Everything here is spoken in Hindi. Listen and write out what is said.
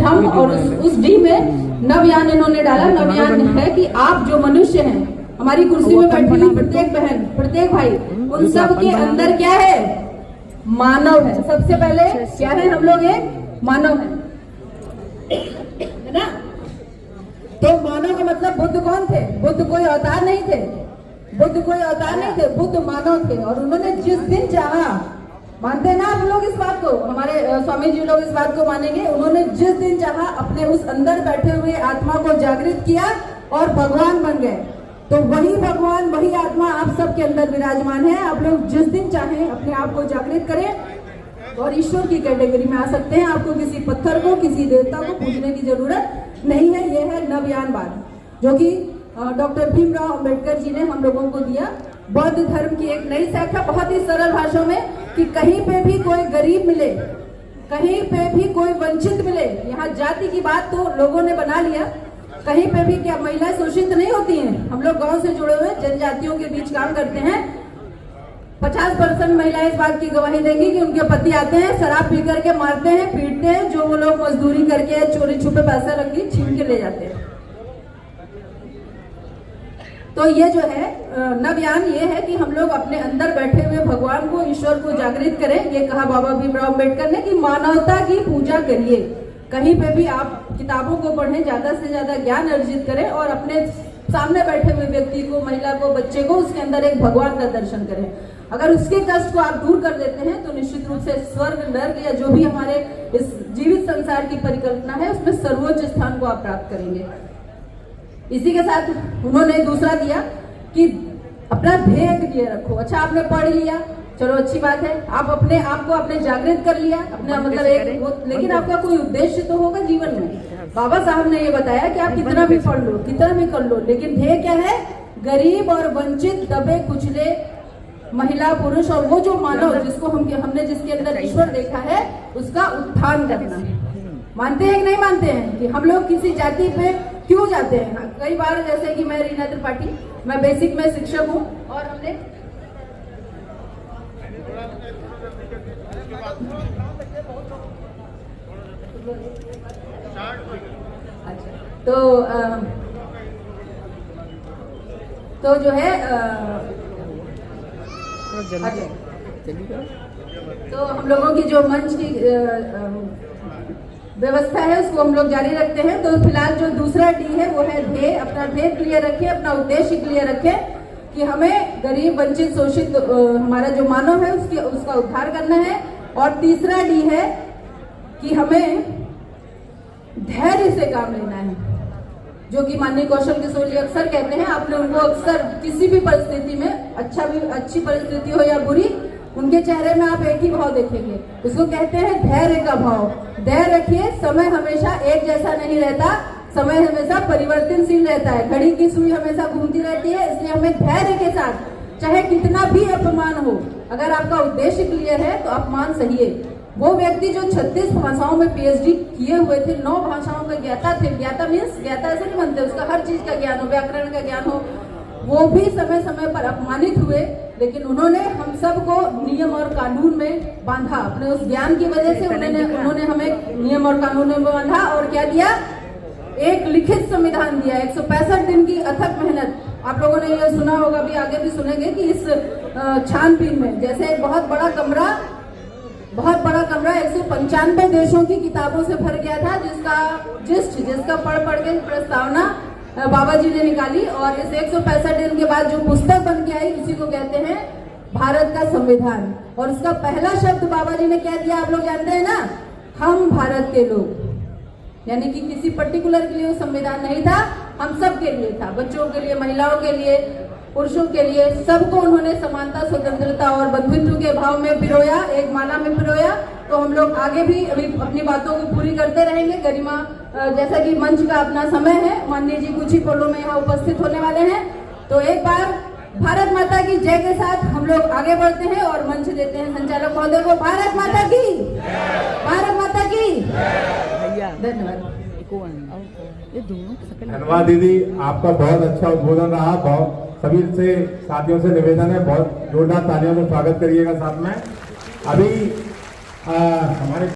धम और उस डी में नवयान इन्होंने डाला। नवयान है कि आप जो मनुष्य हैं, हमारी कुर्सी में बैठी हुई प्रत्येक बहन, प्रत्येक भाई, उन सब के अंदर क्या है? मानव है। सबसे पहले क्या है? हम लोग एक मानव है ना। तो मानव का मतलब बुद्ध कौन थे? बुद्ध कोई अवतार नहीं थे, बुद्ध कोई अवतार नहीं थे, बुद्ध मानव थे। और उन्होंने जिस दिन चाहा, मानते हैं ना आप लोग इस बात को, हमारे स्वामी जी लोग इस बात को मानेंगे, उन्होंने जिस दिन चाहा अपने उस अंदर बैठे हुए आत्मा को जागृत किया और भगवान बन गए। तो वही भगवान, वही आत्मा आप सबके अंदर विराजमान है। आप लोग जिस दिन चाहें अपने आप को जागृत करें और ईश्वर की कैटेगरी में आ सकते हैं। आपको किसी पत्थर को, किसी देवता को पूजने की जरूरत नहीं है। यह है नवयानवाद, जो कि डॉक्टर भीमराव अंबेडकर जी ने हम लोगों को दिया। बौद्ध धर्म की एक नई शाखा, बहुत ही सरल भाषा में, कि कहीं पे भी कोई गरीब मिले, कहीं पे भी कोई वंचित मिले। यहाँ जाति की बात तो लोगों ने बना लिया। कहीं पे भी क्या महिलाएं शोषित नहीं होती हैं? हम लोग गांव से जुड़े हुए जनजातियों के बीच काम करते हैं। 50% महिलाएं इस बात की गवाही देंगी कि उनके पति आते हैं, शराब पी करके मारते हैं, पीटते हैं, जो वो लोग मजदूरी करके चोरी छुपे पैसा रख के छीन के ले जाते हैं। तो ये जो है नवयान, ये है कि हम लोग अपने अंदर बैठे हुए भगवान को, ईश्वर को जागृत करें। ये कहा बाबा भीमराव अम्बेडकर ने कि मानवता की पूजा करिए। कहीं पे भी आप किताबों को पढ़ें, ज्यादा से ज्यादा ज्ञान अर्जित करें और अपने सामने बैठे हुए व्यक्ति को, महिला को, बच्चे को, उसके अंदर एक भगवान का दर्शन करें। अगर उसके कष्ट को आप दूर कर देते हैं तो निश्चित रूप से स्वर्ग, नर्क या जो भी हमारे इस जीवित संसार की परिकल्पना है, उसमें सर्वोच्च स्थान को आप प्राप्त करेंगे। इसी के साथ उन्होंने दूसरा दिया कि अपना ध्येय लिए रखो। अच्छा, आपने पढ़ लिया, चलो अच्छी बात है, आप अपने आप को आपने जागृत कर लिया, अपना मतलब एक वो, लेकिन आपका कोई उद्देश्य तो होगा जीवन में। बाबा साहब ने ये बताया कि आप कितना भी पढ़ लो, कितना भी कर लो, लेकिन ध्येय क्या है? गरीब और वंचित, दबे कुचले महिला, पुरुष और वो जो मानव जिसको हमने जिसके अंदर ईश्वर देखा है, उसका उत्थान करना। मानते हैं कि नहीं मानते हैं कि हम लोग किसी जाति पे क्यों जाते हैं? कई बार, जैसे कि मैं रीना त्रिपाठी, मैं बेसिक में शिक्षक हूँ और हमने तो जो है तो हम लोगों की जो मंच की व्यवस्था है उसको हम लोग जारी रखते हैं। तो फिलहाल जो दूसरा डी है वो है ध्येय। अपना ध्येय क्लियर रखें, अपना उद्देश्य क्लियर रखें कि हमें गरीब, वंचित, शोषित हमारा जो मानव है उसका उद्धार करना है। और तीसरा डी है कि हमें धैर्य से काम लेना है, जो कि माननीय कौशल किशोर जी अक्सर कहते हैं। आपने उनको अक्सर किसी भी परिस्थिति में, अच्छी परिस्थिति हो या बुरी, उनके चेहरे में आप एक ही भाव देखेंगे, उसको कहते हैं धैर्य का भाव। धैर्य रखिए, समय हमेशा एक जैसा नहीं रहता, समय हमेशा परिवर्तनशील रहता है, घड़ी की सुई हमेशा घूमती रहती है। इसलिए हमें धैर्य के साथ, चाहे कितना भी अपमान हो, अगर आपका उद्देश्य क्लियर है तो अपमान सहिए। वो व्यक्ति जो 36 भाषाओं में PhD किए हुए थे, 9 भाषाओं का ज्ञाता थे, ज्ञाता मीन्स ज्ञाता ऐसे नहीं बनते, उसका हर चीज का ज्ञान हो, व्याकरण का ज्ञान हो, वो भी समय समय पर अपमानित हुए। लेकिन उन्होंने हम सबको नियम और कानून में बांधा। अपने उस ज्ञान की वजह से उन्होंने हमें नियम और कानून में बांधा और क्या दिया? एक लिखित संविधान दिया। 165 दिन की अथक मेहनत। आप लोगों ने ये सुना होगा, भी आगे भी सुनेंगे कि इस छानबीन में, जैसे एक बहुत बड़ा कमरा 195 देशों की किताबों से भर गया था, जिसका पढ़ के प्रस्तावना बाबा जी ने निकाली। और इस 165 दिन के बाद जो पुस्तक बन के आई, उसी को कहते हैं भारत का संविधान। और उसका पहला शब्द बाबा जी ने क्या दिया, आप लोग जानते हैं ना? हम भारत के लोग। यानी कि किसी पर्टिकुलर के लिए वो संविधान नहीं था, हम सब के लिए था, बच्चों के लिए, महिलाओं के लिए, पुरुषों के लिए, सबको उन्होंने समानता, स्वतंत्रता और बंधुत्व के भाव में पिरोया, एक माला में पिरोया। तो हम लोग आगे भी अभी अपनी बातों को पूरी करते रहेंगे। गरिमा, जैसा कि मंच का अपना समय है, माननीय जी कुछ ही पलों में यहाँ उपस्थित होने वाले हैं। तो एक बार भारत माता की जय के साथ हम लोग आगे बढ़ते हैं और मंच देते हैं संचालक महोदय को। भारत माता की, भारत माता की धन्यवाद। धन्यवाद दीदी, आपका बहुत अच्छा उद्बोधन रहा। बहुत सभी से साथियों से निवेदन है, बहुत जोरदार तालियों से स्वागत करिएगा साथ में। अभी हमारे